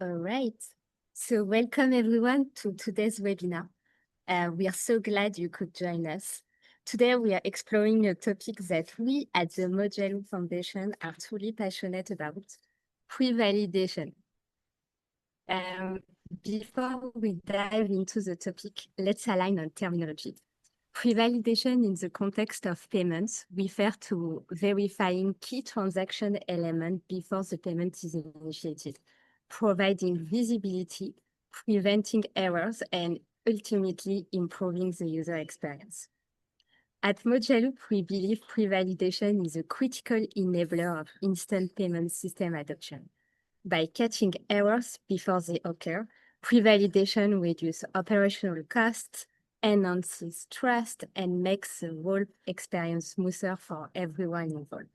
All right. So welcome everyone to today's webinar. We are so glad you could join us. Today we are exploring a topic that we at the Mojaloop Foundation are truly passionate about, pre-validation. Before we dive into the topic, let's align on terminology. Pre-validation in the context of payments refers to verifying key transaction elements before the payment is initiated, providing visibility, preventing errors, and ultimately improving the user experience. At Mojaloop, we believe pre-validation is a critical enabler of instant payment system adoption. By catching errors before they occur, pre-validation reduces operational costs, enhances trust, and makes the whole experience smoother for everyone involved.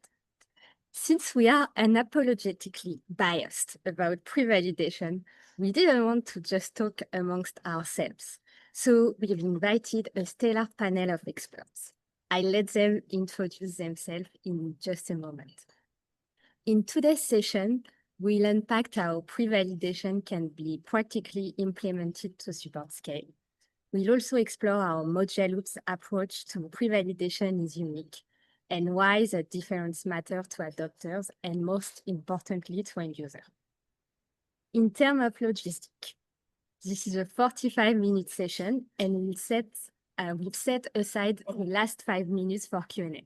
Since we are unapologetically biased about pre-validation, we didn't want to just talk amongst ourselves. So we've invited a stellar panel of experts. I'll let them introduce themselves in just a moment. In today's session, we'll unpack how pre-validation can be practically implemented to support scale. We'll also explore how Mojaloop's approach to pre-validation is unique and why the difference matters to adopters and most importantly to end users. In terms of logistics, this is a 45-minute session and we've set aside the last 5 minutes for Q&A.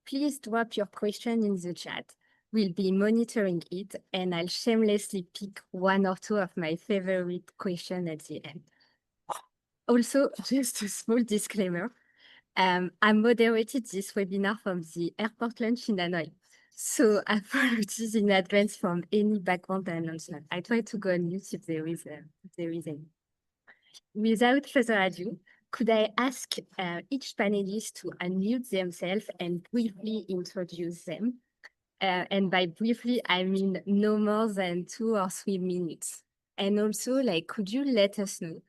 Please drop your question in the chat. We'll be monitoring it and I'll shamelessly pick one or two of my favorite questions at the end. Also, just a small disclaimer, I moderated this webinar from the airport lunch in Hanoi. So apologies in advance from any background announcement. I try to go on mute if there is any. Without further ado, could I ask each panelist to unmute themselves and briefly introduce them? And by briefly, I mean no more than 2 or 3 minutes. And also, could you let us know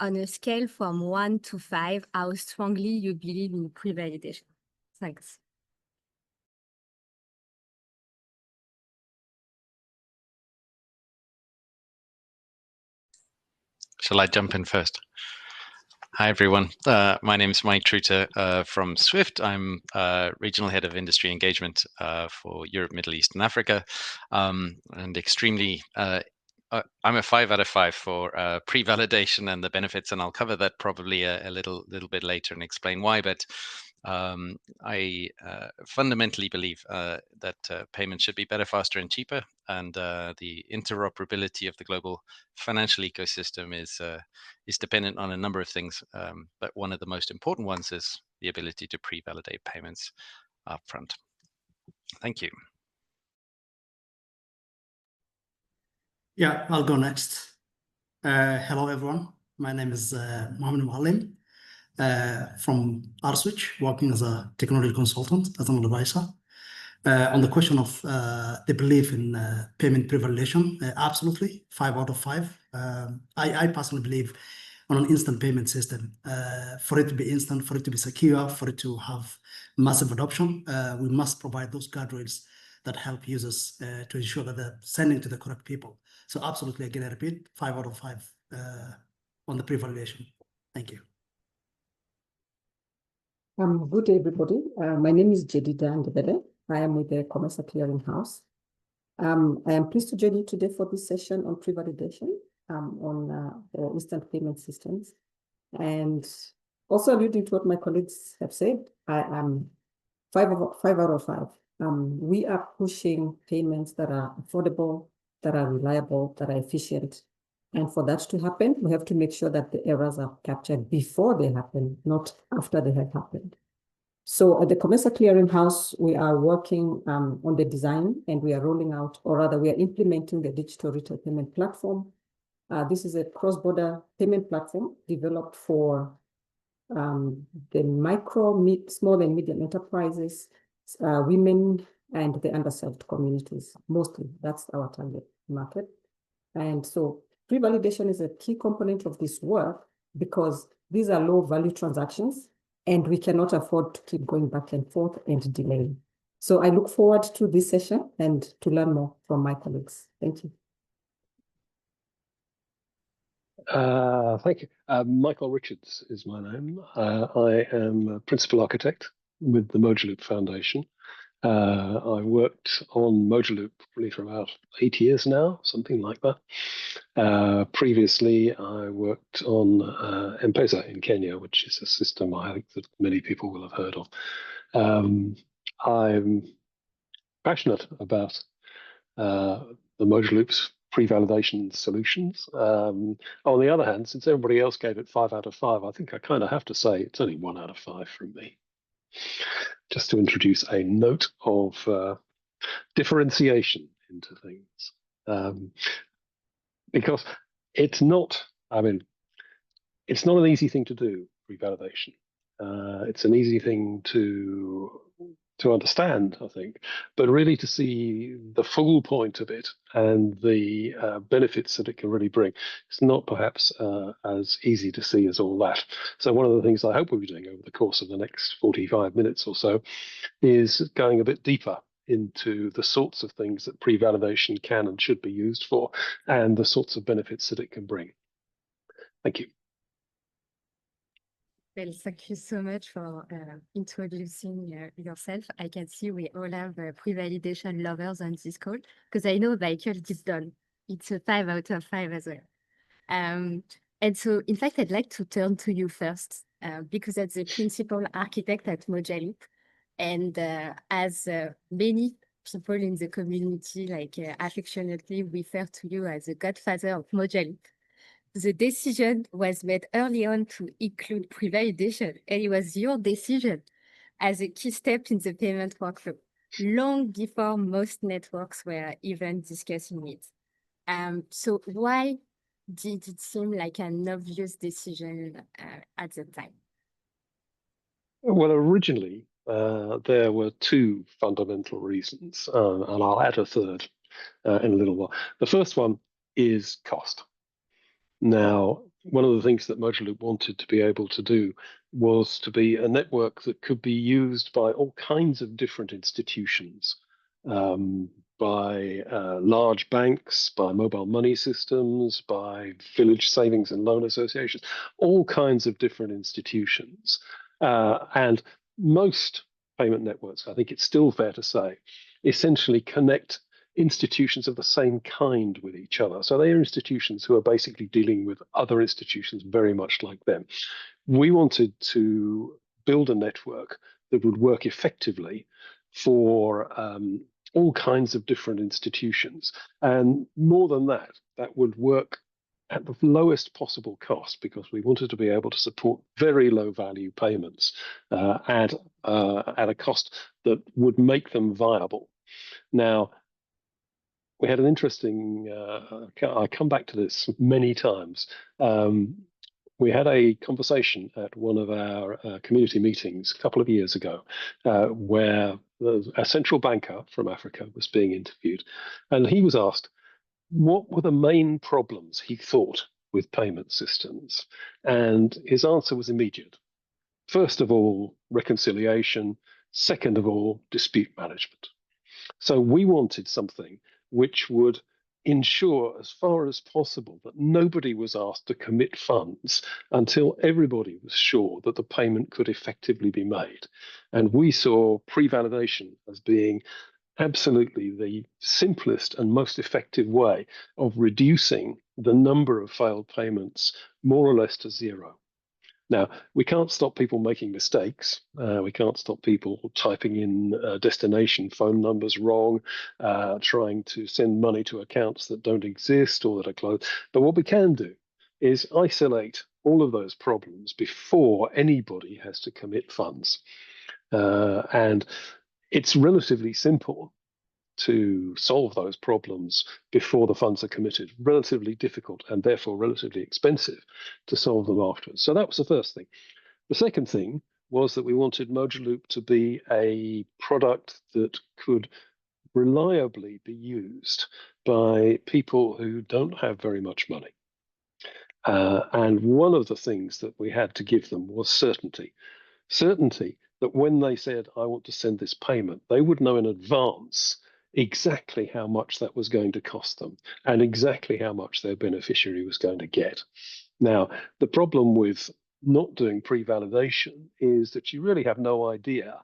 on a scale from 1 to 5, how strongly you believe in pre-validation? Thanks. Shall I jump in first? Hi, everyone. My name is Truter from Swift. I'm Regional Head of Industry Engagement for Europe, Middle East, and Africa. And extremely, I'm a 5 out of 5 for pre-validation and the benefits, and I'll cover that probably a little bit later and explain why. But I fundamentally believe that payments should be better, faster, and cheaper, and the interoperability of the global financial ecosystem is dependent on a number of things. But one of the most important ones is the ability to pre-validate payments upfront. Thank you. Yeah, I'll go next. Hello, everyone. My name is Mojaloop from RSwitch, working as a technology consultant, as an advisor. On the question of the belief in payment pre-validation, absolutely, 5 out of 5. I personally believe on an instant payment system. For it to be instant, for it to be secure, for it to have massive adoption, we must provide those guardrails that help users to ensure that they're sending to the correct people. So absolutely, again, I repeat, 5 out of 5 on the pre-validation. Thank you. Good day, everybody. My name is Jedidah Ndebele. I am with the COMESA Clearinghouse. I am pleased to join you today for this session on pre-validation on instant payment systems. And also alluding to what my colleagues have said, I am 5 out of 5. We are pushing payments that are affordable, that are reliable, that are efficient. And for that to happen, we have to make sure that the errors are captured before they happen, not after they have happened. So at the COMESA Clearinghouse, we are working on the design, and we are rolling out, or rather we are implementing the digital retail payment platform. This is a cross-border payment platform developed for the micro, small and medium enterprises, women, and the underserved communities. Mostly, that's our target market. And so pre-validation is a key component of this work because these are low-value transactions, and we cannot afford to keep going back and forth and delaying. So I look forward to this session and to learn more from my colleagues. Thank you. Thank you. Michael Richards is my name. I am a principal architect with the Mojaloop Foundation. I worked on Mojaloop really for about 8 years now, something like that. Previously, I worked on M-Pesa in Kenya, which is a system I think that many people will have heard of. I'm passionate about the Mojaloop's pre-validation solutions. On the other hand, since everybody else gave it 5 out of 5, I think I kind of have to say it's only 1 out of 5 from me. Just to introduce a note of differentiation into things. Because it's not, it's not an easy thing to do, pre-validation. It's an easy thing to understand, I think, but really to see the full point of it and the benefits that it can really bring, it's not perhaps as easy to see as all that. So one of the things I hope we'll be doing over the course of the next 45 minutes or so is going a bit deeper into the sorts of things that pre-validation can and should be used for and the sorts of benefits that it can bring. Thank you. Well, thank you so much for introducing yourself. I can see we all have pre-validation lovers on this call, because I know Michael is done. It's a 5 out of 5 as well. And so, in fact, I'd like to turn to you first, because as the principal architect at Mojaloop, and as many people in the community affectionately refer to you as the godfather of Mojaloop, the decision was made early on to include pre-validation, and it was your decision as a key step in the payment workflow, long before most networks were even discussing it. So why did it seem like an obvious decision at the time? Well, originally, there were 2 fundamental reasons, and I'll add a third in a little while. The first one is cost. Now, one of the things that Mojaloop wanted to be able to do was to be a network that could be used by all kinds of different institutions, by large banks, by mobile money systems, by village savings and loan associations, all kinds of different institutions. And most payment networks, I think it's still fair to say, essentially connect institutions of the same kind with each other. So they are institutions who are basically dealing with other institutions very much like them. We wanted to build a network that would work effectively for all kinds of different institutions. And more than that, that would work at the lowest possible cost, because we wanted to be able to support very low value payments at a cost that would make them viable. Now, we had an interesting, I come back to this many times. We had a conversation at one of our community meetings a couple of years ago where a central banker from Africa was being interviewed, and he was asked what were the main problems he thought with payment systems. And his answer was immediate. First of all, reconciliation. Second of all, dispute management. So we wanted something which would ensure as far as possible that nobody was asked to commit funds until everybody was sure that the payment could effectively be made. And we saw pre-validation as being absolutely the simplest and most effective way of reducing the number of failed payments more or less to 0. Now, we can't stop people making mistakes. We can't stop people typing in destination phone numbers wrong, trying to send money to accounts that don't exist or that are closed. But what we can do is isolate all of those problems before anybody has to commit funds. And it's relatively simple to solve those problems before the funds are committed, relatively difficult and therefore relatively expensive to solve them afterwards. So that was the first thing. The second thing was that we wanted Mojaloop to be a product that could reliably be used by people who don't have very much money. And one of the things that we had to give them was certainty. Certainty that when they said, I want to send this payment, they would know in advance exactly how much that was going to cost them and exactly how much their beneficiary was going to get. Now, the problem with not doing pre-validation is that you really have no idea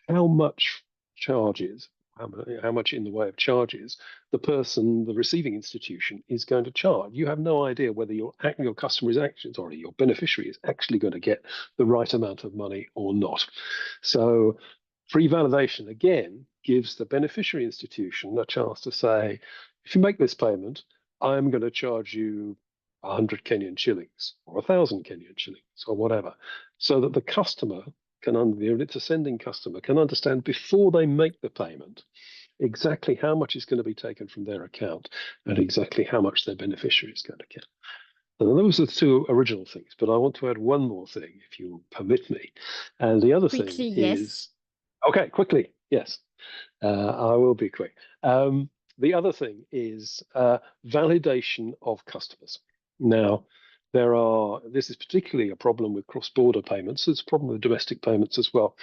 how much charges, how much in the way of charges, the receiving institution is going to charge. You have no idea whether your customer is actually, sorry, your beneficiary is actually going to get the right amount of money or not. So pre-validation, again, gives the beneficiary institution a chance to say, if you make this payment, I'm going to charge you 100 Kenyan shillings or 1,000 Kenyan shillings or whatever, so that the customer it's a sending customer, can understand before they make the payment exactly how much is going to be taken from their account and exactly how much their beneficiary is going to get. So those are the two original things, but I want to add one more thing, if you permit me. And the other thing is, okay, quickly, yes, I will be quick. The other thing is validation of customers. Now, this is particularly a problem with cross-border payments. It's a problem with domestic payments as well.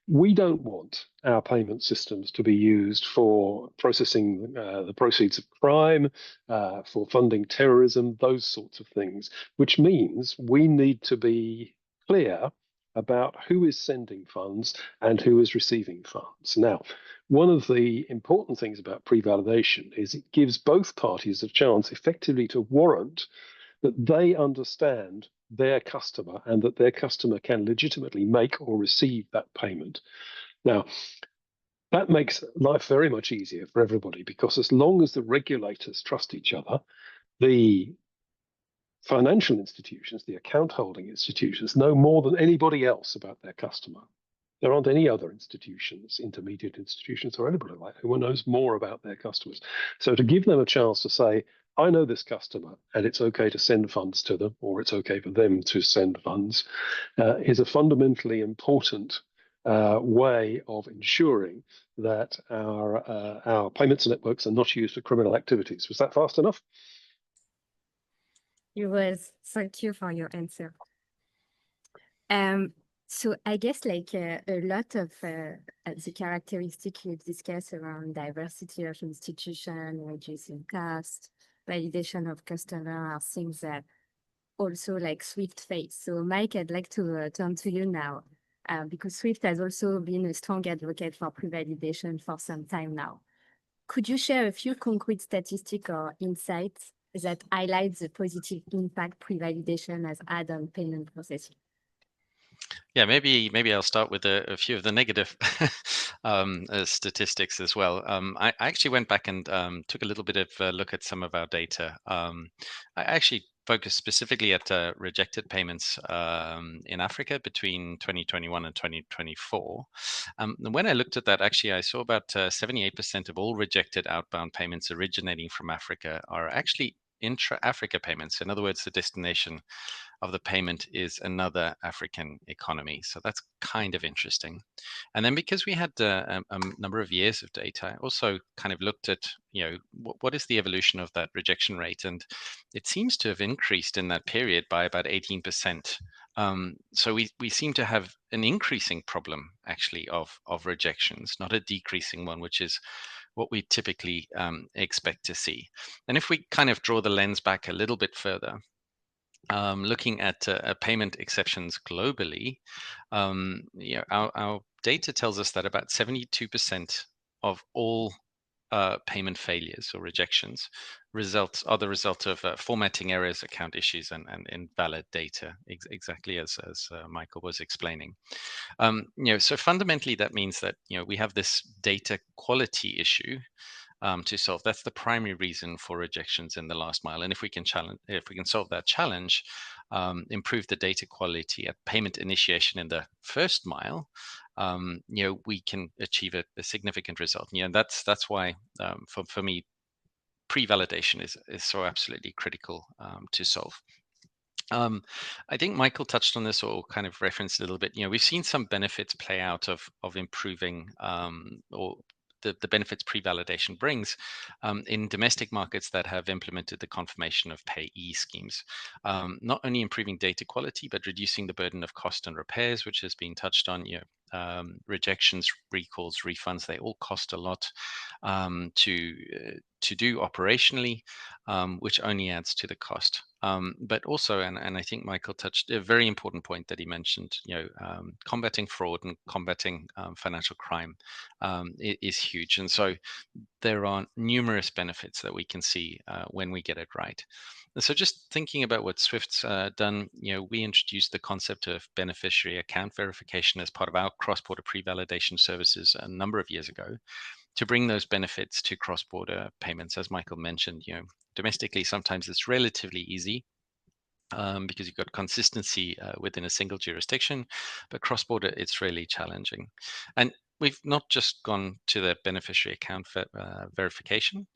We don't want our payment systems to be used for processing the proceeds of crime, for funding terrorism, those sorts of things, which means we need to be clear about who is sending funds and who is receiving funds. Now, one of the important things about pre-validation is it gives both parties a chance effectively to warrant that they understand their customer and that their customer can legitimately make or receive that payment. Now, that makes life very much easier for everybody, because as long as the regulators trust each other, the financial institutions, the account holding institutions, know more than anybody else about their customer. There aren't any other institutions, intermediate institutions or anybody like that, who knows more about their customers. So to give them a chance to say, I know this customer and it's okay to send funds to them, or it's okay for them to send funds, is a fundamentally important way of ensuring that our payments networks are not used for criminal activities. Was that fast enough? It was. Thank you for your answer. So I guess like a lot of the characteristics you discuss around diversity of institution, reducing cost, validation of customer are things that also like Swift face. So Mike, I'd like to turn to you now, because Swift has also been a strong advocate for pre-validation for some time now. Could you share a few concrete statistics or insights that highlight the positive impact pre-validation has had on payment processing? Yeah, maybe I'll start with a few of the negative statistics as well. I actually went back and took a little bit of a look at some of our data. I actually focused specifically at rejected payments in Africa between 2021 and 2024. And when I looked at that, actually, I saw about 78% of all rejected outbound payments originating from Africa are actually intra-Africa payments. In other words, the destination of the payment is another African economy. So that's kind of interesting. And then because we had a number of years of data, I also kind of looked at, what is the evolution of that rejection rate? And it seems to have increased in that period by about 18%. So we seem to have an increasing problem actually of rejections, not a decreasing one, which is what we typically expect to see. And if we kind of draw the lens back a little bit further, looking at payment exceptions globally, our data tells us that about 72% of all payment failures or rejections are the result of formatting errors, account issues, and invalid data, exactly as Michael was explaining. So fundamentally, that means that we have this data quality issue to solve. That's the primary reason for rejections in the last mile. And if we can solve that challenge, improve the data quality at payment initiation in the first mile, we can achieve a significant result. And that's why for me, pre-validation is so absolutely critical to solve. I think Michael touched on this or kind of referenced a little bit. We've seen some benefits play out of improving or the benefits pre-validation brings in domestic markets that have implemented the confirmation of payee schemes, not only improving data quality, but reducing the burden of cost and repairs, which has been touched on. Rejections, recalls, refunds, they all cost a lot to do operationally, which only adds to the cost. But also, and I think Michael touched a very important point that he mentioned, combating fraud and combating financial crime is huge. And so there are numerous benefits that we can see when we get it right. And so just thinking about what Swift's done, we introduced the concept of beneficiary account verification as part of our cross-border pre-validation services a number of years ago to bring those benefits to cross-border payments. As Michael mentioned, domestically, sometimes it's relatively easy because you've got consistency within a single jurisdiction, but cross-border, it's really challenging. And we've not just gone to the beneficiary account verification,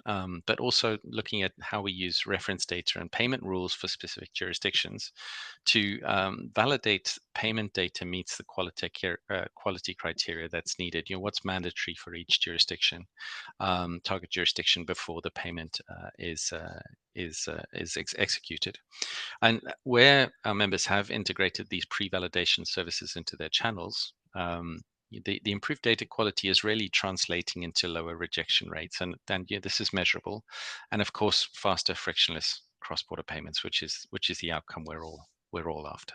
but also looking at how we use reference data and payment rules for specific jurisdictions to validate payment data meets the quality criteria that's needed. What's mandatory for each jurisdiction, target jurisdiction, before the payment is executed. And where our members have integrated these pre-validation services into their channels, the improved data quality is really translating into lower rejection rates, and this is measurable, and of course faster, frictionless cross-border payments, which is the outcome we're all after.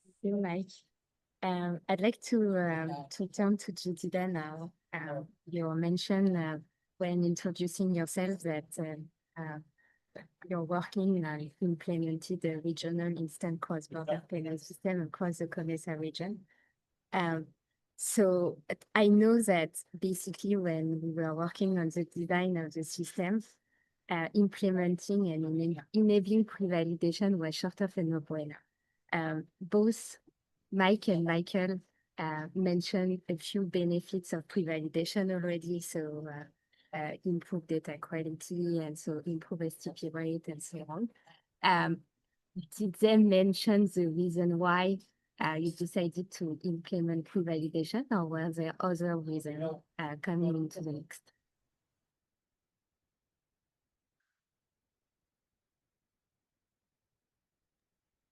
Thank you, Mike. I'd like to turn to Jedidah now. You mentioned when introducing yourself that you're working on implementing the regional instant cross-border payment system across the COMESA region. So I know that basically when we were working on the design of the system, implementing and enabling pre-validation was sort of a no-brainer. Both Mike and Michael mentioned a few benefits of pre-validation already, so improve data quality and so improve STP rate and so on. Did they mention the reason why you decided to implement pre-validation, or were there other reasons coming into the mix?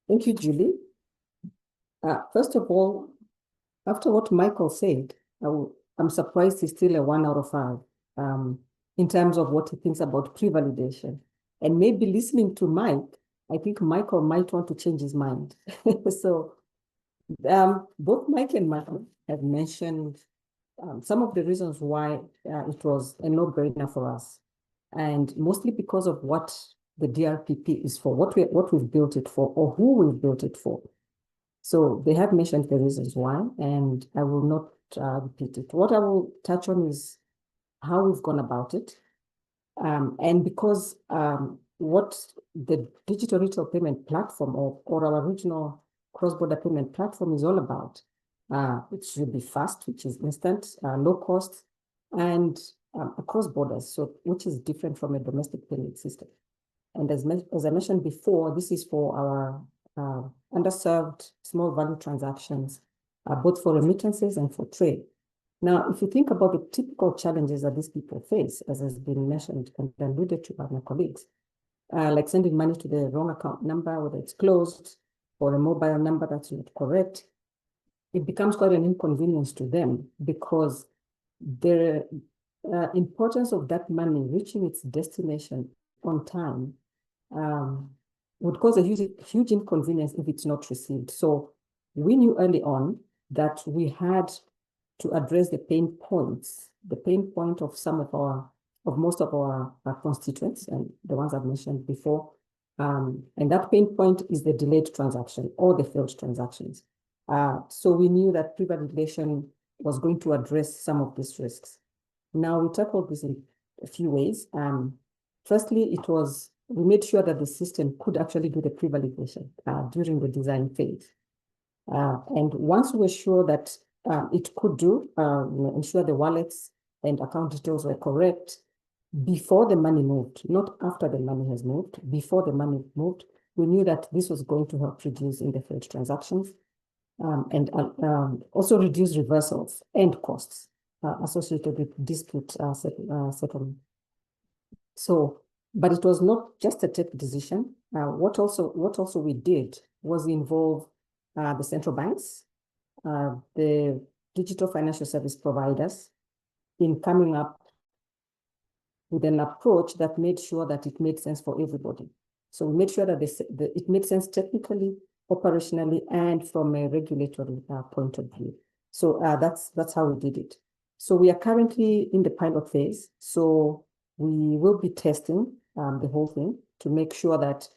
Thank you, Julie. First of all, after what Michael said, I'm surprised he's still a 1 out of 5 in terms of what he thinks about pre-validation. And maybe listening to Mike, I think Michael might want to change his mind. So both Mike and Michael have mentioned some of the reasons why it was a no-brainer for us. And mostly because of what the DRPP is for, what we've built it for, or who we've built it for. So they have mentioned the reasons why, and I will not repeat it. What I will touch on is how we've gone about it. And because what the digital retail payment platform or our regional cross-border payment platform is all about, it should be fast, which is instant, low cost, and across borders, so which is different from a domestic payment system. And as I mentioned before, this is for our underserved small value transactions, both for remittances and for trade. Now, if you think about the typical challenges that these people face, as has been mentioned and alluded to by my colleagues, like sending money to the wrong account number, whether it's closed, or a mobile number that's not correct, it becomes quite an inconvenience to them, because the importance of that money reaching its destination on time would cause a huge inconvenience if it's not received. So we knew early on that we had to address the pain point of most of our constituents, and the ones I've mentioned before. And that pain point is the delayed transaction or the failed transactions. So we knew that pre-validation was going to address some of these risks. Now, we tackled this in a few ways. Firstly, we made sure that the system could actually do the pre-validation during the design phase. And once we were sure that it could ensure the wallets and account details were correct before the money moved, not after the money has moved, before the money moved, we knew that this was going to help reduce in the failed transactions. and also reduce reversals and costs associated with dispute settlement. So, but it was not just a tech decision. What also we did was involve the central banks, the digital financial service providers, in coming up with an approach that made sure that it made sense for everybody. So we made sure that it made sense technically, operationally, and from a regulatory point of view. So that's how we did it. So we are currently in the pilot phase. So we will be testing the whole thing to make sure that,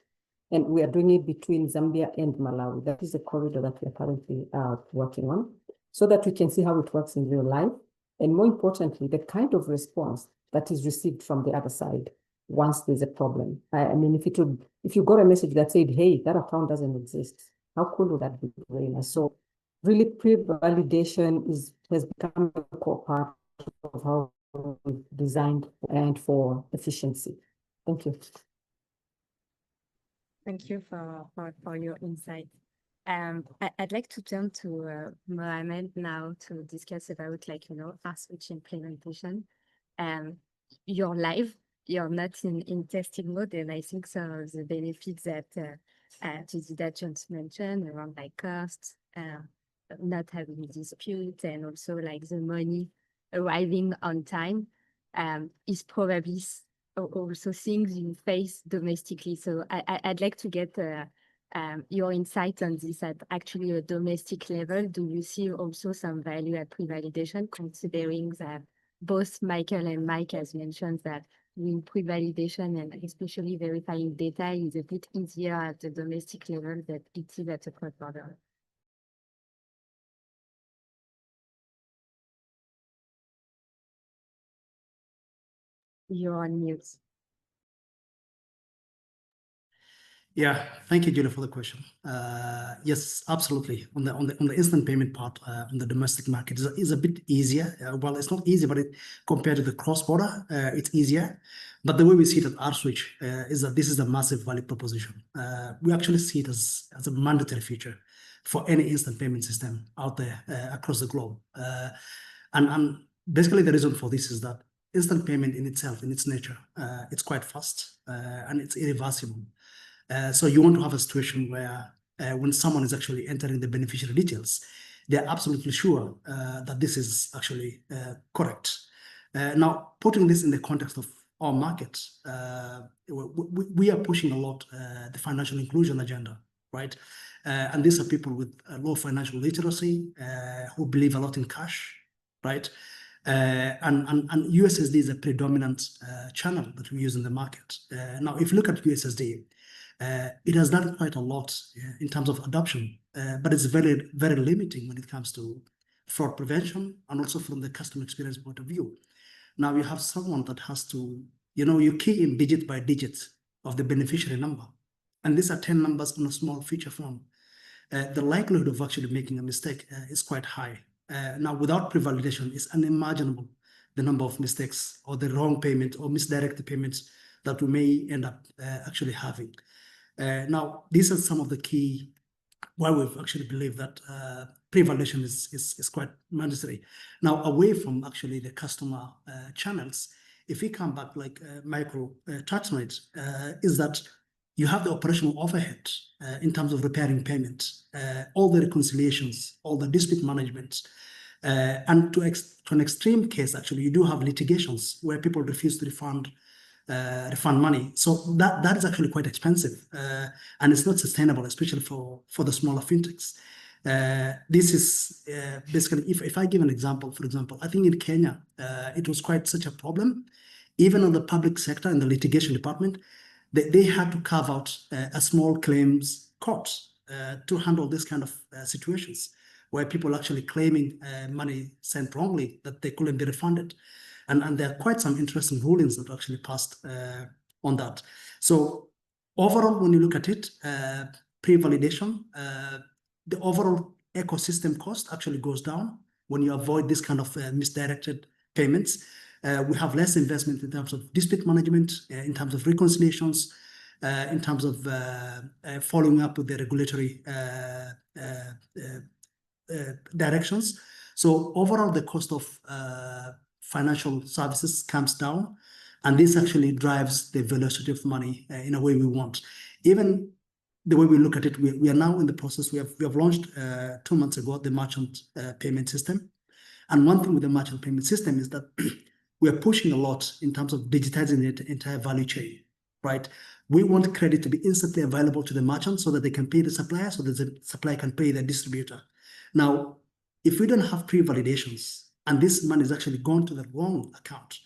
and we are doing it between Zambia and Malawi. That is the corridor that we are currently working on, so that we can see how it works in real life. And more importantly, the kind of response that is received from the other side once there's a problem. I mean, if you got a message that said, hey, that account doesn't exist, how cool would that be? Very nice. So really pre-validation has become a core part of how we've designed and for efficiency. Thank you. Thank you for your insight. I'd like to turn to Mohamed now to discuss about RSwitch implementation. You're live, you're not in testing mode, and I think some of the benefits that Jedidah just mentioned around costs, not having dispute, and also the money arriving on time is probably also things you face domestically. So I'd like to get your insight on this at actually a domestic level. Do you see also some value at pre-validation, considering that both Michael and Mike has mentioned that in pre-validation and especially verifying data is a bit easier at the domestic level than it is at the cross-border? You're on mute. Yeah, thank you, Julia, for the question. Yes, absolutely. On the instant payment part, on the domestic market is a bit easier. Well, it's not easy, but compared to the cross-border, it's easier. But the way we see it at RSwitch is that this is a massive value proposition. We actually see it as a mandatory feature for any instant payment system out there across the globe. And basically the reason for this is that instant payment in itself, in its nature, it's quite fast and it's irreversible. So you want to have a situation where when someone is actually entering the beneficiary details, they're absolutely sure that this is actually correct. Now, putting this in the context of our market, we are pushing a lot the financial inclusion agenda, right? And these are people with low financial literacy who believe a lot in cash, right? And USSD is a predominant channel that we use in the market. Now, if you look at USSD, it has done quite a lot in terms of adoption, but it's very, very limiting when it comes to fraud prevention and also from the customer experience point of view. Now you have someone that has to, you key in digit by digit of the beneficiary number, and these are 10 numbers on a small feature phone. The likelihood of actually making a mistake is quite high. Now, without pre-validation, it's unimaginable the number of mistakes or the wrong payment or misdirected payments that we may end up actually having. Now, these are some of the key why we've actually believed that pre-validation is quite mandatory. Now, away from actually the customer channels, if we come back like Michael touched on it, is that you have the operational overhead in terms of repairing payments, all the reconciliations, all the dispute management, and to an extreme case, actually, you do have litigations where people refuse to refund money. So that is actually quite expensive, and it's not sustainable, especially for the smaller fintechs. This is basically, if I give an example, for example, I think in Kenya, it was quite such a problem. Even on the public sector in the litigation department, they had to carve out a small claims court to handle this kind of situations where people actually claiming money sent wrongly that they couldn't be refunded. And there are quite some interesting rulings that actually passed on that. So overall, when you look at it, pre-validation, the overall ecosystem cost actually goes down when you avoid this kind of misdirected payments. We have less investment in terms of dispute management, in terms of reconciliations, in terms of following up with the regulatory directions. So overall, the cost of financial services comes down, and this actually drives the velocity of money in a way we want. Even the way we look at it, we are now in the process. We have launched 2 months ago the merchant payment system. And one thing with the merchant payment system is that we are pushing a lot in terms of digitizing the entire value chain, right? We want credit to be instantly available to the merchant so that they can pay the supplier, so that the supplier can pay the distributor. Now, if we don't have pre-validations and this money is actually gone to the wrong account,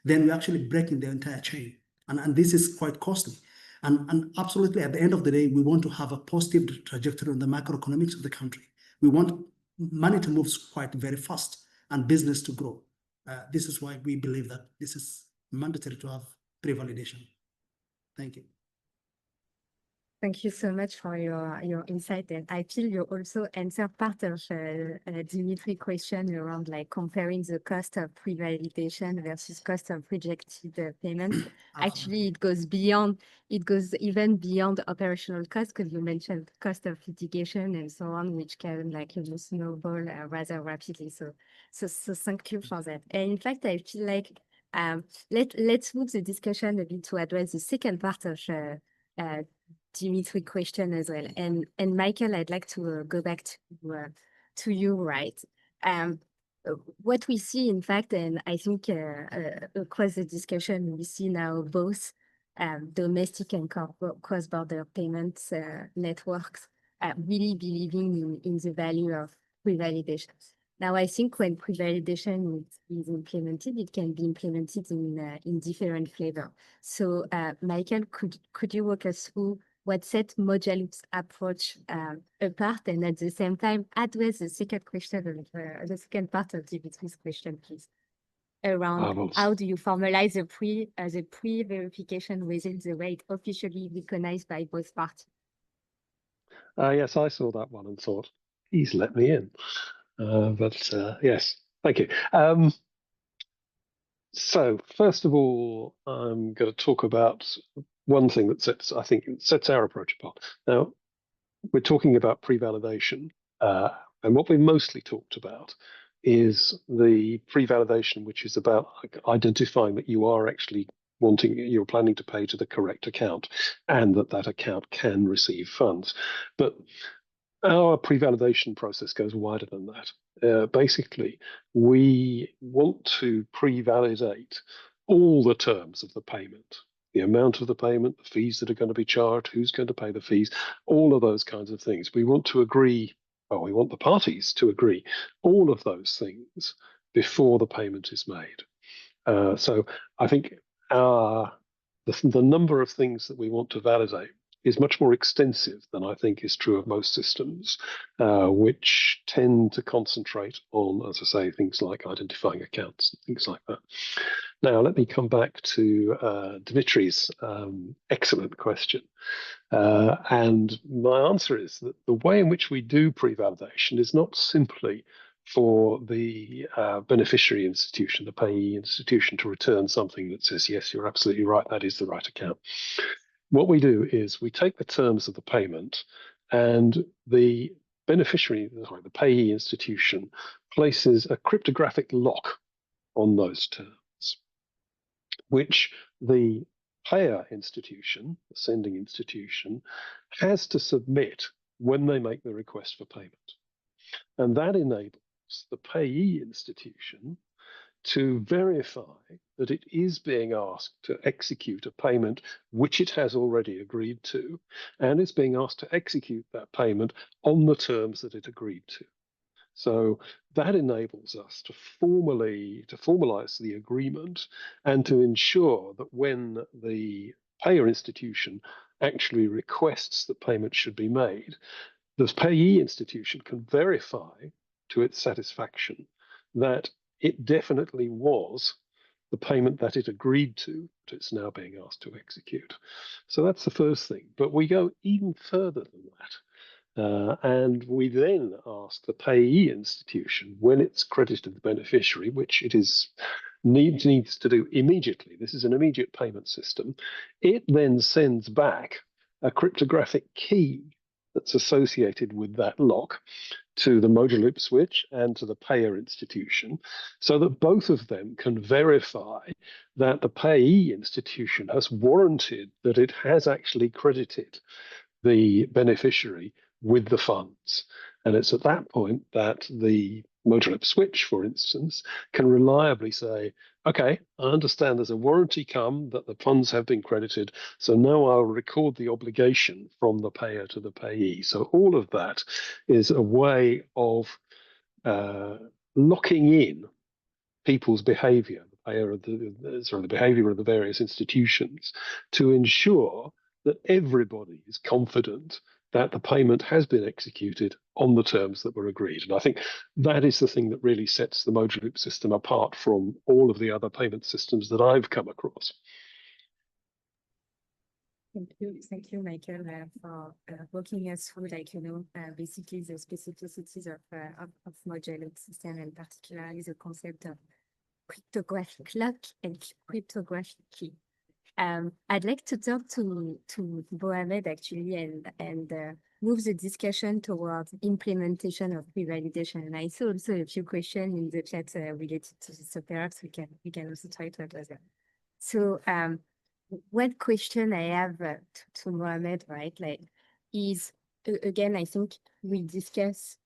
then we're actually breaking the entire chain. And this is quite costly. And absolutely, at the end of the day, we want to have a positive trajectory on the macroeconomics of the country. We want money to move quite very fast and business to grow. This is why we believe that this is mandatory to have pre-validation. Thank you. Thank you so much for your insight. And I feel you also answered part of Dimitri's question around like comparing the cost of pre-validation versus cost of rejected payment. Actually, it goes even beyond operational cost, because you mentioned cost of litigation and so on, which can like snowball rather rapidly. So thank you for that. And in fact, I feel like let's move the discussion a bit to address the second part of Dimitri question as well. And Michael, I'd like to go back to you, right? What we see, in fact, and I think across the discussion, we see now both domestic and cross-border payments networks really believing in the value of pre-validation. Now, I think when pre-validation is implemented, it can be implemented in different flavors. So, Michael, could you walk us through what sets Mojaloop's approach apart, and at the same time address the second question, the second part of Dimitri's question, please, around how do you formalize the pre-verification within the way it officially recognized by both parties? Yes, I saw that one and thought, he's let me in. But yes, thank you. So first of all, I'm going to talk about one thing that sets our approach apart. Now, we're talking about pre-validation, and what we mostly talked about is the pre-validation, which is about identifying that you are actually you're planning to pay to the correct account, and that account can receive funds. But our pre-validation process goes wider than that. Basically, we want to pre-validate all the terms of the payment, the amount of the payment, the fees that are going to be charged, who's going to pay the fees, all of those kinds of things. We want to agree, or we want the parties to agree, all of those things before the payment is made. So I think the number of things that we want to validate is much more extensive than I think is true of most systems, which tend to concentrate on, as I say, things like identifying accounts, things like that. Now, let me come back to Dimitri's excellent question. And my answer is that the way in which we do pre-validation is not simply for the beneficiary institution, the payee institution, to return something that says, yes, you're absolutely right, that is the right account. What we do is we take the terms of the payment, and the the payee institution places a cryptographic lock on those terms, which the payer institution, the sending institution, has to submit when they make the request for payment. And that enables the payee institution to verify that it is being asked to execute a payment which it has already agreed to, and is being asked to execute that payment on the terms that it agreed to. So that enables us to formalize the agreement and to ensure that when the payer institution actually requests that payment should be made, the payee institution can verify to its satisfaction that it definitely was the payment that it agreed to, that it's now being asked to execute. So that's the first thing. But we go even further than that. And we then ask the payee institution, when it's credited the beneficiary, which it needs to do immediately, this is an immediate payment system, it then sends back a cryptographic key that's associated with that lock to the Mojaloop switch and to the payer institution, so that both of them can verify that the payee institution has warranted that it has actually credited the beneficiary with the funds. And it's at that point that the Mojaloop switch, for instance, can reliably say, okay, I understand there's a warranty come that the funds have been credited, so now I'll record the obligation from the payer to the payee. So all of that is a way of locking in people's behavior, the behavior of the various institutions, to ensure that everybody is confident that the payment has been executed on the terms that were agreed. And I think that is the thing that really sets the Mojaloop system apart from all of the other payment systems that I've come across. Thank you, Michael, for walking us through, basically the specificities of Mojaloop system, and particularly the concept of cryptographic lock and cryptographic key. I'd like to talk to Mohamed actually and move the discussion towards implementation of pre-validation. And I saw also a few questions in the chat related to this, so perhaps we can also try to address them. So one question I have to Mohamed, right, is again, I think we discuss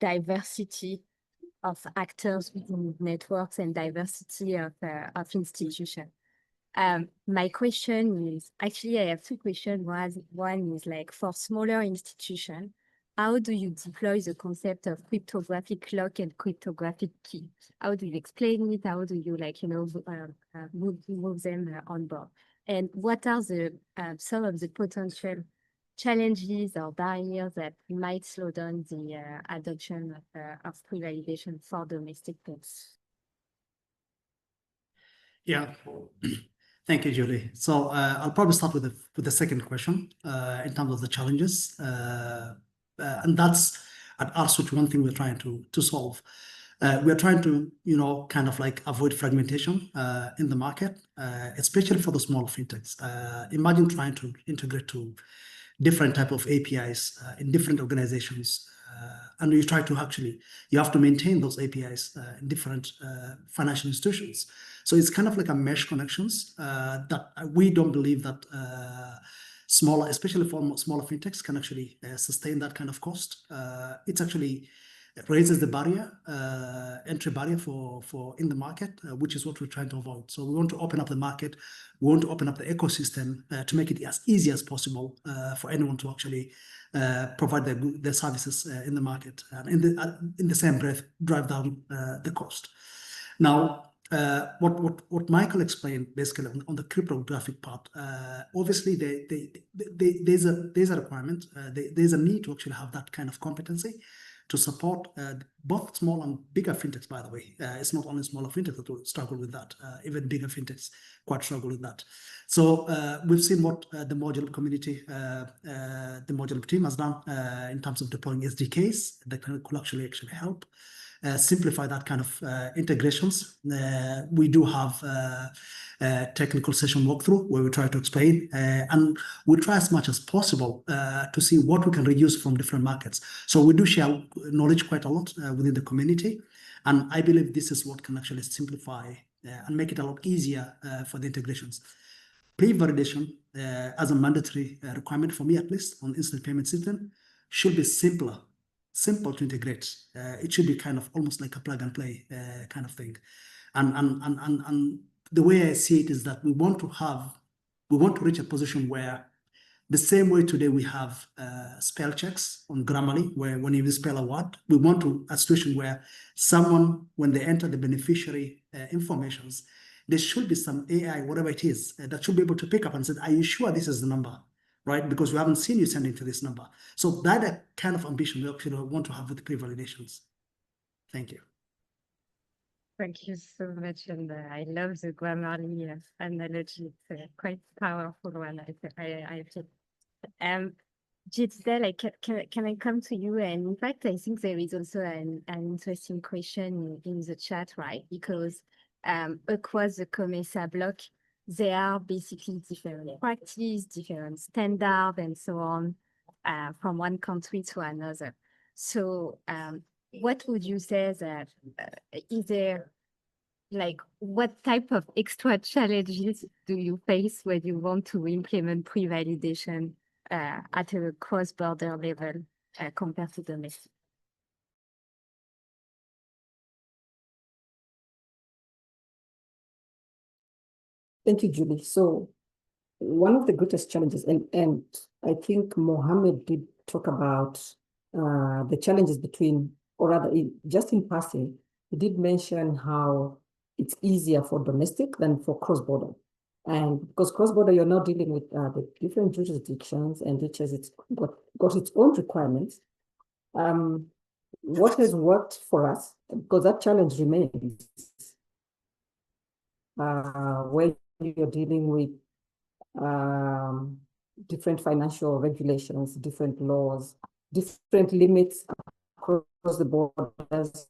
diversity of actors within networks and diversity of institutions. My question is, actually, I have two questions. One is for smaller institutions, how do you deploy the concept of cryptographic lock and cryptographic key? How do you explain it? How do you move them on board? And what are some of the potential challenges or barriers that might slow down the adoption of pre-validation for domestic players? Yeah. Thank you, Julie. So I'll probably start with the second question in terms of the challenges. And that's at RSwitch one thing we're trying to solve. We're trying to, avoid fragmentation in the market, especially for the small fintechs. Imagine trying to integrate to different type of APIs in different organizations. And you have to maintain those APIs in different financial institutions. So it's kind of like a mesh connections that we don't believe that especially for smaller fintechs, can actually sustain that kind of cost. It actually raises the entry barrier for in the market, which is what we're trying to avoid. So we want to open up the market. We want to open up the ecosystem to make it as easy as possible for anyone to actually provide their services in the market, and in the same breath drive down the cost. Now, what Michael explained basically on the cryptographic part, obviously there's a requirement. There's a need to actually have that kind of competency to support both small and bigger fintechs, by the way. It's not only smaller fintechs that will struggle with that. Even bigger fintechs quite struggle with that. So we've seen what the Mojaloop community, the Mojaloop team has done in terms of deploying SDKs that could actually help simplify that kind of integrations. We do have a technical session walkthrough where we try to explain, and we try as much as possible to see what we can reuse from different markets. So we do share knowledge quite a lot within the community, and I believe this is what can actually simplify and make it a lot easier for the integrations. Pre-validation as a mandatory requirement for me, at least on instant payment system, should be simple to integrate. It should be kind of almost like a plug and play kind of thing. And the way I see it is that we want to reach a position where the same way today we have spell checks on Grammarly, where when you spell a word, we want a situation where someone, when they enter the beneficiary informations, there should be some AI, whatever it is, that should be able to pick up and say, are you sure this is the number? Right? Because we haven't seen you sending to this number. So that kind of ambition we actually want to have with pre-validations. Thank you. Thank you so much. And I love the Grammarly analogy. It's quite powerful one, I feel. Jedidah, can I come to you? And in fact, I think there is also an interesting question in the chat, right? Because across the COMESA block, there are basically different practice, different standards, and so on. from one country to another. So what would you say that is there, like, what type of extra challenges do you face when you want to implement pre-validation at a cross-border level compared to domestic? Thank you, Julie. So one of the greatest challenges, and I think Mohammed did talk about the challenges between, or rather, just in passing, he did mention how it's easier for domestic than for cross-border. And because cross-border, you're now dealing with the different jurisdictions, and each has got its own requirements. What has worked for us, because that challenge remains, where you're dealing with different financial regulations, different laws, different limits across the borders.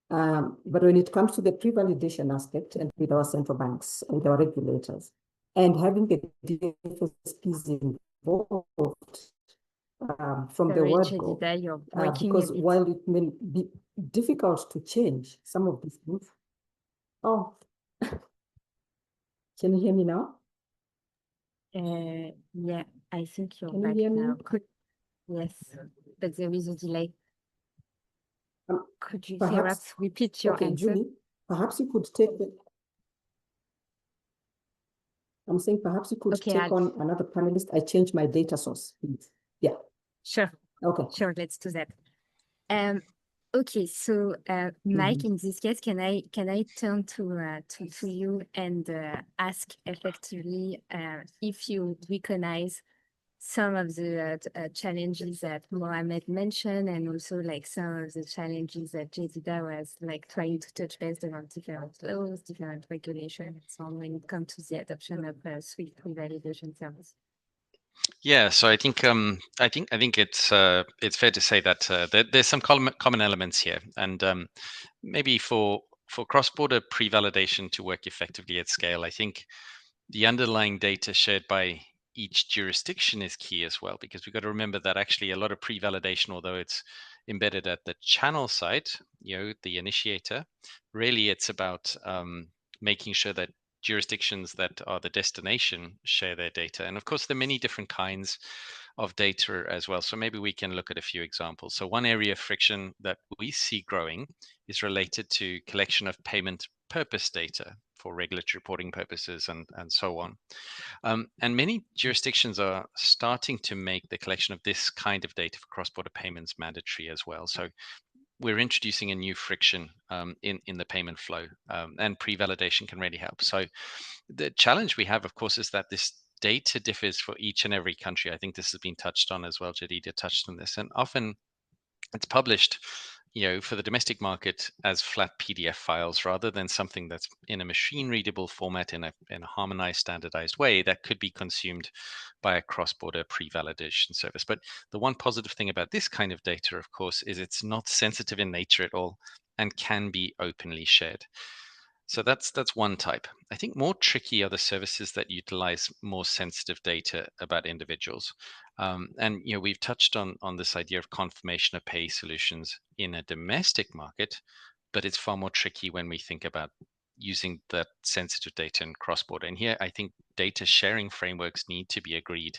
But when it comes to the pre-validation aspect, and with our central banks and our regulators, and having the DFSPs involved from the word go, because while it may be difficult to change some of these things. Oh, can you hear me now? Yeah, I think you're Can back you hear now. me? Yes, but there is a delay. Could you Perhaps perhaps repeat your answer? Julie, perhaps you could take the. I'm saying perhaps you could take on another panelist. I changed my data source, please. Yeah. Sure. Okay. Sure, let's do that. Okay, so Mike, in this case, can I turn to you and ask effectively if you recognize some of the challenges that Mohammed mentioned, and also like some of the challenges that Jedidah was like trying to touch base on different laws, different regulations, and so on when it comes to the adoption of SWIFT pre-validation service. Yeah, so I think it's fair to say that there's some common elements here, and maybe for cross-border pre-validation to work effectively at scale, I think the underlying data shared by each jurisdiction is key as well, because we've got to remember that actually a lot of pre-validation, although it's embedded at the channel side, the initiator, really it's about making sure that jurisdictions that are the destination share their data. And of course, there are many different kinds of data as well. So maybe we can look at a few examples. So one area of friction that we see growing is related to collection of payment purpose data for regulatory reporting purposes and so on. And many jurisdictions are starting to make the collection of this kind of data for cross-border payments mandatory as well. So we're introducing a new friction in the payment flow, and pre-validation can really help. So the challenge we have, of course, is that this data differs for each and every country. I think this has been touched on as well. Jedidah touched on this, and often it's published, for the domestic market as flat PDF files rather than something that's in a machine readable format in a harmonized, standardized way that could be consumed by a cross-border pre-validation service. But the one positive thing about this kind of data, of course, is it's not sensitive in nature at all and can be openly shared. So that's one type. I think more tricky are the services that utilize more sensitive data about individuals. And we've touched on this idea of confirmation of pay solutions in a domestic market, but it's far more tricky when we think about using that sensitive data in cross-border. And here, I think data sharing frameworks need to be agreed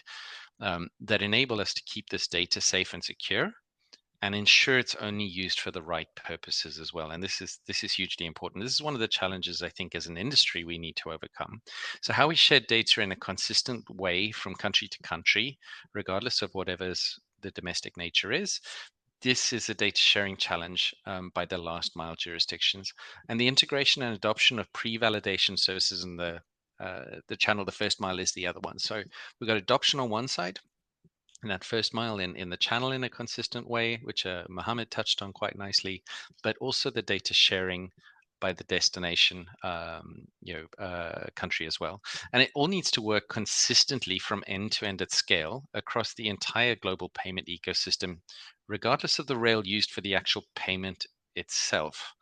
that enable us to keep this data safe and secure, and ensure it's only used for the right purposes as well. And this is hugely important. This is one of the challenges I think as an industry we need to overcome. So how we share data in a consistent way from country to country, regardless of whatever's the domestic nature is, this is a data sharing challenge by the last mile jurisdictions. And the integration and adoption of pre-validation services in the channel, the first mile, is the other one. So we've got adoption on one side, and that first mile in the channel in a consistent way, which Mohammed touched on quite nicely, but also the data sharing by the destination country as well. And it all needs to work consistently from end to end at scale across the entire global payment ecosystem, regardless of the rail used for the actual payment itself.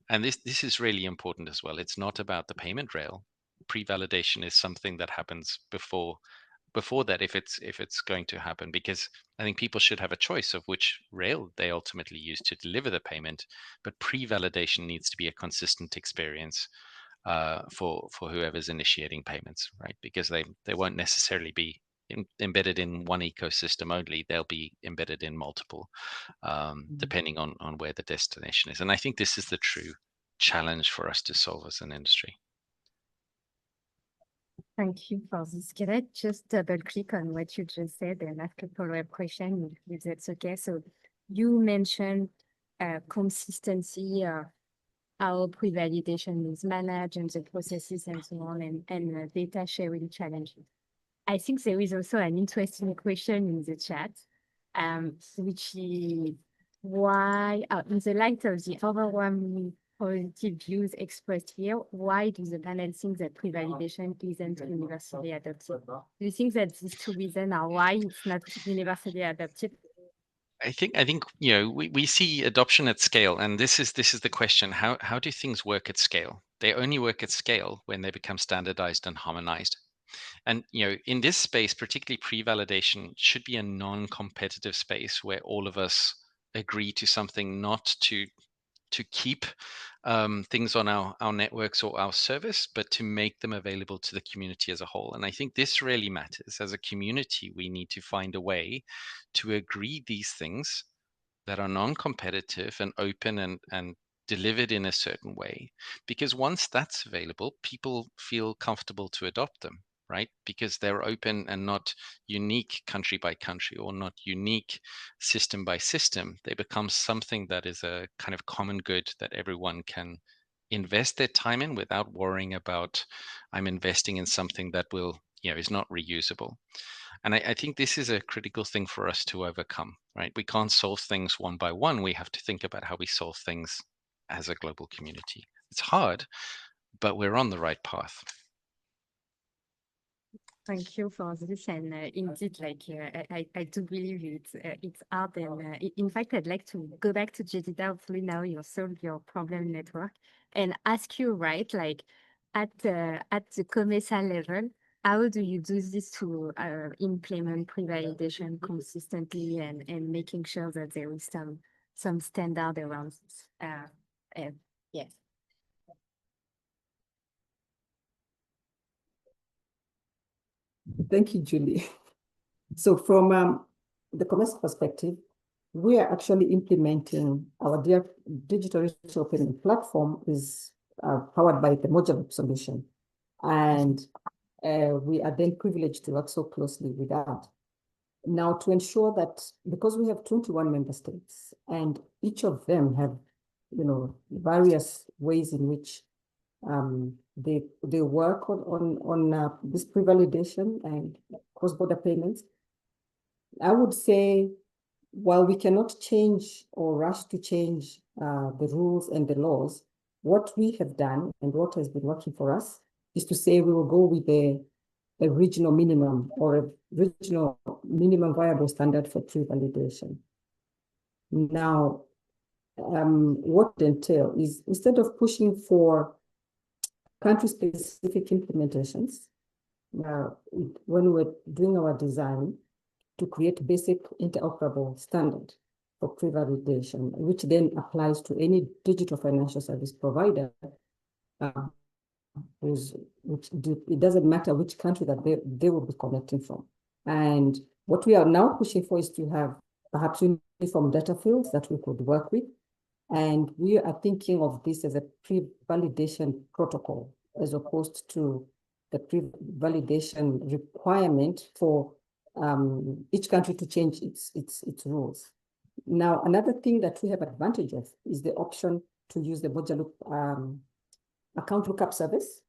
And this is really important as well. It's not about the payment rail. Pre-validation is something that happens before before that if it's going to happen, because I think people should have a choice of which rail they ultimately use to deliver the payment, but pre-validation needs to be a consistent experience for whoever's initiating payments, right? Because they won't necessarily be embedded in one ecosystem only. They'll be embedded in multiple, depending on where the destination is. And I think this is the true challenge for us to solve as an industry. Thank you for this. Can I just double click on what you just said and ask a follow-up question, if that's okay? So you mentioned consistency, how pre-validation is managed and the processes and so on, and data sharing challenges. I think there is also an interesting question in the chat, which is why, in the light of the overwhelming positive views expressed here, why do the panel think that pre-validation isn't universally adopted? Do you think that these two reasons are why it's not universally adopted? I think we see adoption at scale, and this is the question: how do things work at scale? They only work at scale when they become standardized and harmonized. And in this space, particularly pre-validation should be a non-competitive space where all of us agree to something, not to keep things on our networks or our service, but to make them available to the community as a whole. And I think this really matters. As a community, we need to find a way to agree these things that are non-competitive and open and delivered in a certain way. Because once that's available, people feel comfortable to adopt them, right? Because they're open and not unique country by country or not unique system by system. They become something that is a kind of common good that everyone can invest their time in without worrying about, I'm investing in something that will, is not reusable. And I think this is a critical thing for us to overcome, right? We can't solve things one by one. We have to think about how we solve things as a global community. It's hard, but we're on the right path. Thank you for this. And indeed, I do believe it's hard. And in fact, I'd like to go back to Jedidah. Hopefully now you solved your problem network, and ask you, right, like at the COMESA level, how do you do this to implement pre-validation consistently and making sure that there is some standard around this? Yes. Thank you, Julie. So from the COMESA perspective, we are actually implementing our digital resource opening platform is powered by the Mojaloop solution. And we are then privileged to work so closely with that. Now, to ensure that, because we have 21 member states, and each of them have, various ways in which they work on this pre-validation and cross-border payments. I would say, while we cannot change or rush to change the rules and the laws, what we have done and what has been working for us is to say we will go with a regional minimum or a regional minimum viable standard for pre-validation. Now, what it entails is, instead of pushing for country-specific implementations, when we're doing our design, to create basic interoperable standard for pre-validation, which then applies to any digital financial service provider, it doesn't matter which country that they will be connecting from. And what we are now pushing for is to have perhaps uniform data fields that we could work with. And we are thinking of this as a pre-validation protocol, as opposed to the pre-validation requirement for each country to change its rules. Now, another thing that we have advantage of is the option to use the Mojaloop account lookup service.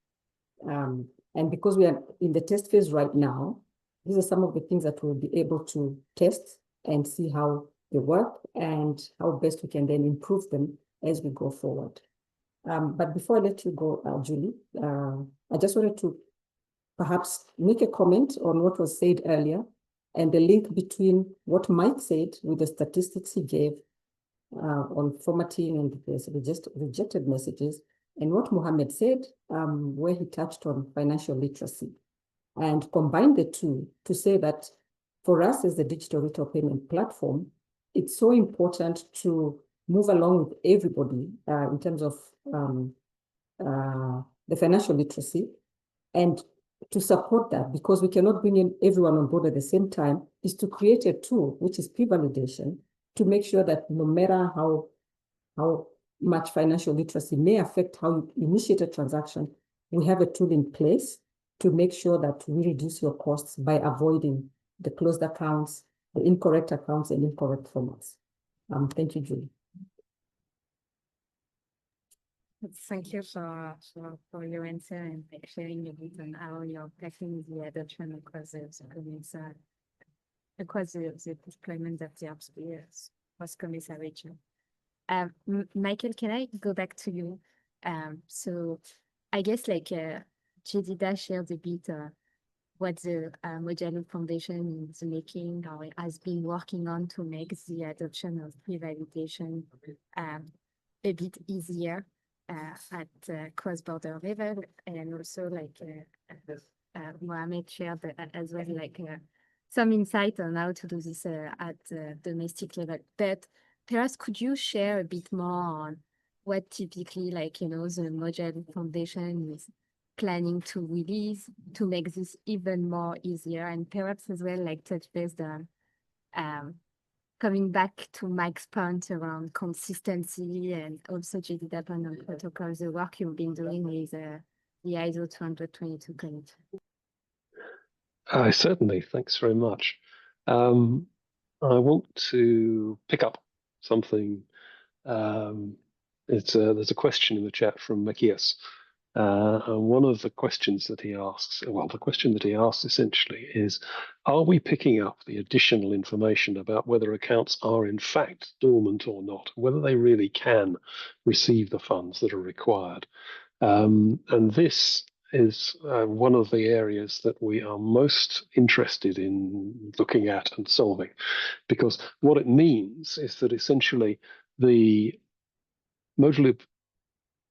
And because we are in the test phase right now, these are some of the things that we'll be able to test and see how they work and how best we can then improve them as we go forward. But before I let you go, Julie, I just wanted to perhaps make a comment on what was said earlier and the link between what Mike said with the statistics he gave on formatting and the rejected messages, and what Mohammed said, where he touched on financial literacy. and combine the two to say that for us as the digital retail payment platform, it's so important to move along with everybody in terms of the financial literacy, and to support that, because we cannot bring in everyone on board at the same time, is to create a tool, which is pre-validation, to make sure that no matter how much financial literacy may affect how you initiate a transaction, we have a tool in place to make sure that we reduce your costs by avoiding the closed accounts, the incorrect accounts, and incorrect formats. Thank you, Julie. Thank you for your answer and sharing a bit on how you're tackling the adoption across the COMESA, across the deployment of the apps across COMESA region. Michael, can I go back to you? So I guess like Jedidah shared a bit what the Mojaloop Foundation is making or has been working on to make the adoption of pre-validation a bit easier at cross-border level, and also like Mohamed shared as well, like some insight on how to do this at domestic level. But perhaps could you share a bit more on what typically, like, the Mojaloop Foundation is planning to release to make this even more easier, and perhaps as well, like, touch base on coming back to Mike's point around consistency, and also Jedidah point on protocols, the work you've been doing with the ISO 20022 committee. Certainly, thanks very much. I want to pick up something. There's a question in the chat from Macias. And one of the questions that he asks, well, the question that he asks essentially is, are we picking up the additional information about whether accounts are in fact dormant or not, whether they really can receive the funds that are required? And this is one of the areas that we are most interested in looking at and solving, because what it means is that essentially the Mojaloop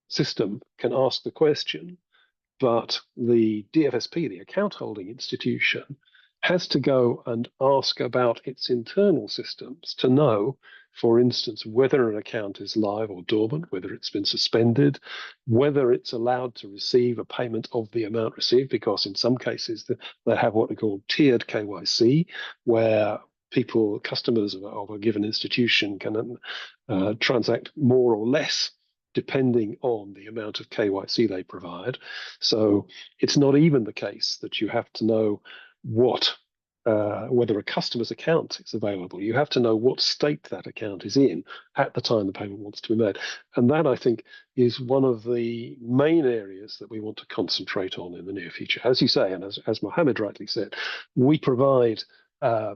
system can ask the question, but the DFSP, the account holding institution, has to go and ask about its internal systems to know, for instance, whether an account is live or dormant, whether it's been suspended, whether it's allowed to receive a payment of the amount received, because in some cases they have what we call tiered KYC, where customers of a given institution can transact more or less depending on the amount of KYC they provide. So it's not even the case that you have to know whether a customer's account is available. You have to know what state that account is in at the time the payment wants to be made. And that, I think, is one of the main areas that we want to concentrate on in the near future. As you say, and as Mohamed rightly said, we provide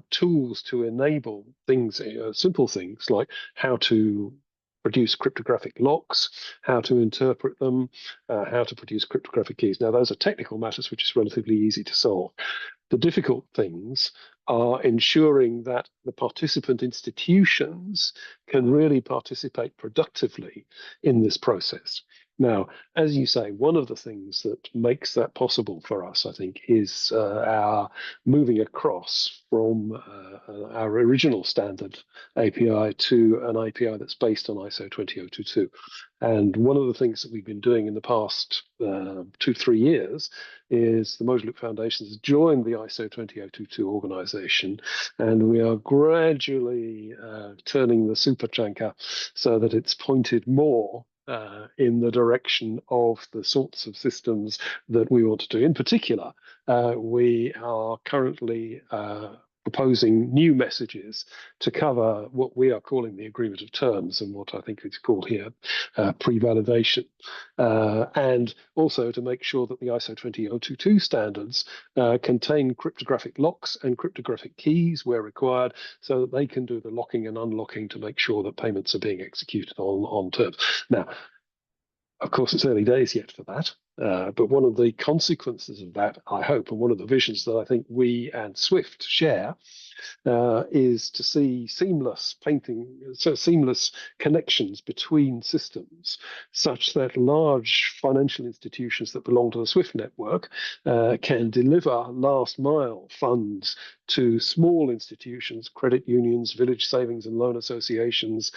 tools to enable things, simple things like how to produce cryptographic locks, how to interpret them, how to produce cryptographic keys. Now, those are technical matters which is relatively easy to solve. The difficult things are ensuring that the participant institutions can really participate productively in this process. Now, as you say, one of the things that makes that possible for us, I think, is our moving across from our original standard API to an API that's based on ISO 20022. And one of the things that we've been doing in the past 2-3 years is the Mojaloop Foundation has joined the ISO 20022 organization, and we are gradually turning the supertanker so that it's pointed more in the direction of the sorts of systems that we want to do. In particular, we are currently proposing new messages to cover what we are calling the agreement of terms and what I think is called here pre-validation, and also to make sure that the ISO 20022 standards contain cryptographic locks and cryptographic keys where required, so that they can do the locking and unlocking to make sure that payments are being executed on terms. Now, of course, it's early days yet for that. But one of the consequences of that, I hope, and one of the visions that I think we and Swift share, is to see seamless connections between systems, such that large financial institutions that belong to the Swift network can deliver last mile funds to small institutions, credit unions, village savings and loan associations,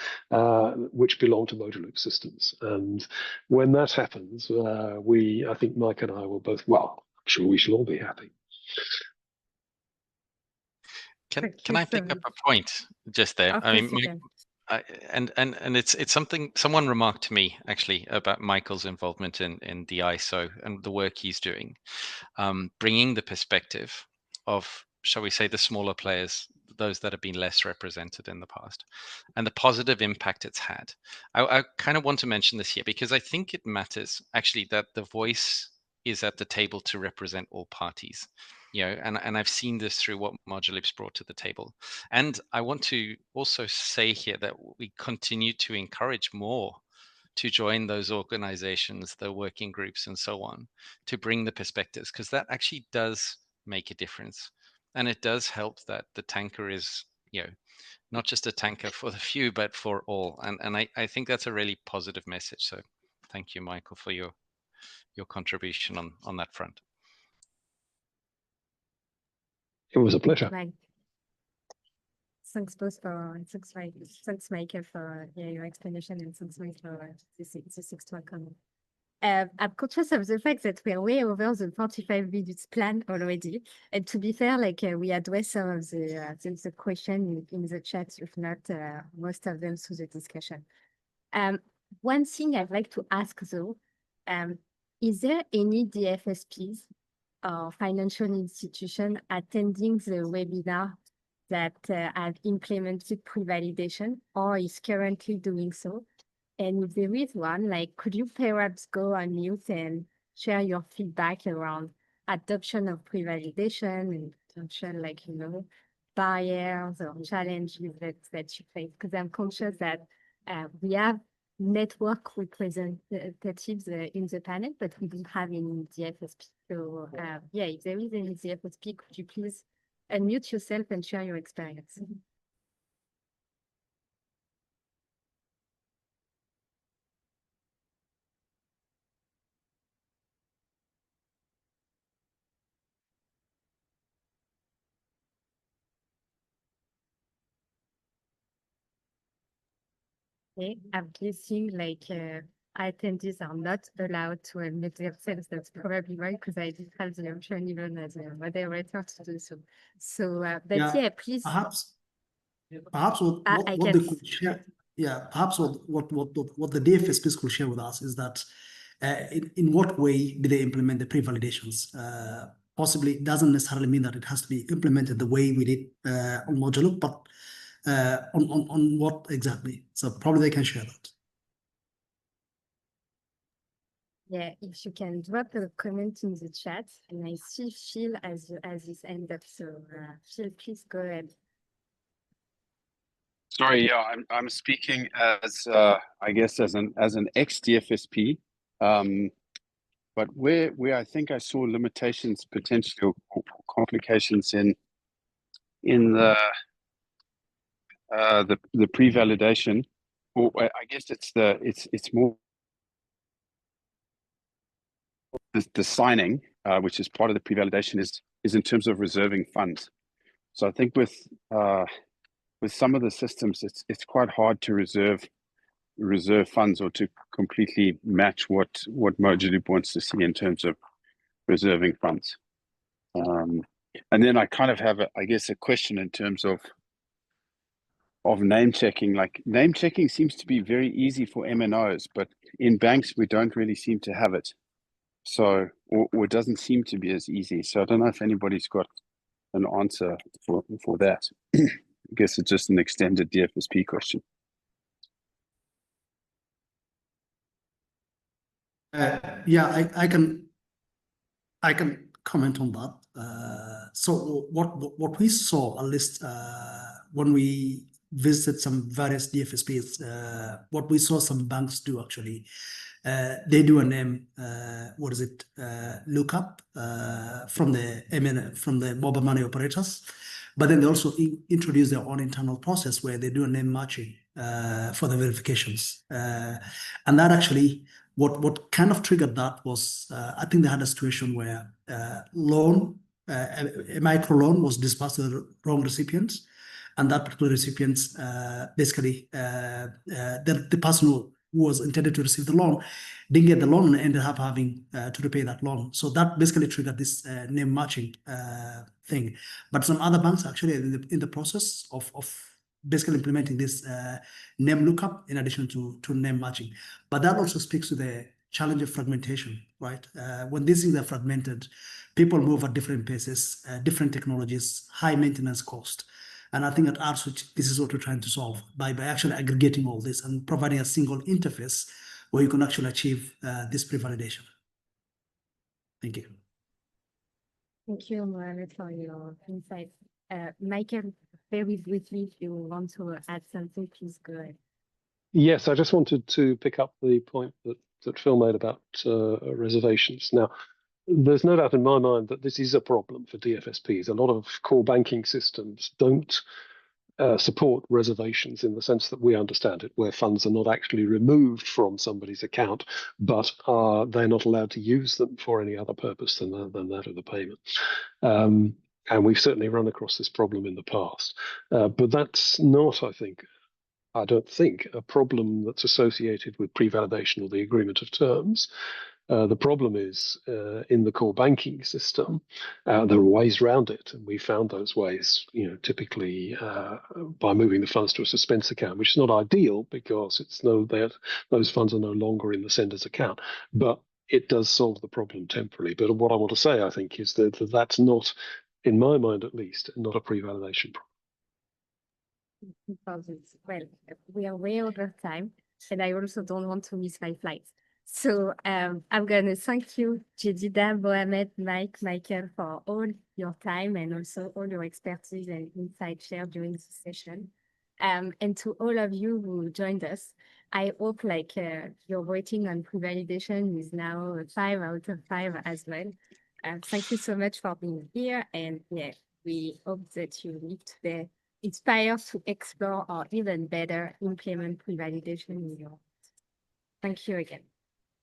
which belong to Mojaloop systems. And when that happens, I think Mike and I will both, well, I'm sure we shall all be happy. Can I pick up a point just there? Of I mean, course you can. and it's something someone remarked to me actually about Michael's involvement in the ISO and the work he's doing, bringing the perspective of, shall we say, the smaller players, those that have been less represented in the past, and the positive impact it's had. I kind of want to mention this here because I think it matters actually that the voice is at the table to represent all parties. You know, and I've seen this through what Mojaloop's brought to the table. And I want to also say here that we continue to encourage more to join those organizations, the working groups and so on, to bring the perspectives, because that actually does make a difference. And it does help that the tanker is, you know, not just a tanker for the few, but for all. And I think that's a really positive message. So thank you, Michael, for your contribution on that front. It was a pleasure. Right. Thanks both for thanks Michael for your explanation, and thanks Mike for this extra comment. I'm conscious of the fact that we're way over the 45 minutes plan already. And to be fair, like we addressed some of the question in the chat, if not most of them through the discussion. One thing I'd like to ask though, is there any DFSPs or financial institution attending the webinar that have implemented pre-validation or is currently doing so? And if there is one, like, could you perhaps go on mute and share your feedback around adoption of pre-validation and potential, like, you know, barriers or challenges that you face? Because I'm conscious that we have network representatives in the panel, but we don't have any DFSP. So yeah, if there is any DFSP, could you please unmute yourself and share your experience? Okay, I'm guessing like attendees are not allowed to admit themselves. That's probably right, because I didn't have the option even as a moderator to do so. So, but yeah, please. Perhaps what they could share, perhaps what the DFSPs could share with us is that in what way do they implement the pre-validations? Possibly it doesn't necessarily mean that it has to be implemented the way we did on Mojaloop, but on what exactly? So probably they can share that. Yeah, if you can drop a comment in the chat, and I see Phil as his hand up. So Phil, please go ahead. Sorry, yeah, I'm speaking as I guess as an ex-DFSP, but where I think I saw limitations, potential complications in the pre-validation, or I guess it's more the signing, which is part of the pre-validation, is in terms of reserving funds. So I think with some of the systems, it's quite hard to reserve funds or to completely match what Mojaloop wants to see in terms of reserving funds. And then I kind of have a question in terms of name checking. Like, name checking seems to be very easy for MNOs, but in banks we don't really seem to have it. So, or it doesn't seem to be as easy. So I don't know if anybody's got an answer for that. I guess it's just an extended DFSP question. Yeah, I can comment on that. So what we saw, at least when we visited some various DFSPs. What we saw some banks do actually, they do a name, lookup from the EMEA, from the mobile money operators, but then they also introduce their own internal process where they do a name matching for the verifications. And that actually, what kind of triggered that was, I think they had a situation where a micro loan was disbursed to the wrong recipients, and that particular recipient, basically, the person who was intended to receive the loan didn't get the loan and ended up having to repay that loan. So that basically triggered this name matching thing. But some other banks actually in the process of basically implementing this name lookup in addition to name matching. But that also speaks to the challenge of fragmentation, right? When these things are fragmented, people move at different paces, different technologies, high maintenance cost. And I think at RSwitch, this is what we're trying to solve by actually aggregating all this and providing a single interface where you can actually achieve this pre-validation. Thank you. Thank you, Mohamed, for your insights. Michael, very briefly, if you want to add something, please go ahead. Yes, I just wanted to pick up the point that Phil made about reservations. Now, there's no doubt in my mind that this is a problem for DFSPs. A lot of core banking systems don't support reservations in the sense that we understand it, where funds are not actually removed from somebody's account, but they're not allowed to use them for any other purpose than that of the payment. And we've certainly run across this problem in the past. But that's not, I don't think, a problem that's associated with pre-validation or the agreement of terms. The problem is in the core banking system. There are ways around it, and we found those ways, typically by moving the funds to a suspense account, which is not ideal because those funds are no longer in the sender's account. But it does solve the problem temporarily. But what I want to say, I think, is that that's not, in my mind at least, not a pre-validation problem. Well, we are way over time, and I also don't want to miss my flight. So I'm going to thank you, Jedidah, Mohamed, Michael, for all your time and also all your expertise and insight shared during this session. And to all of you who joined us, I hope your rating on pre-validation is now a 5 out of 5 as well. Thank you so much for being here, and yeah, we hope that you leave today inspired to explore or even better implement pre-validation in your. Thank you again.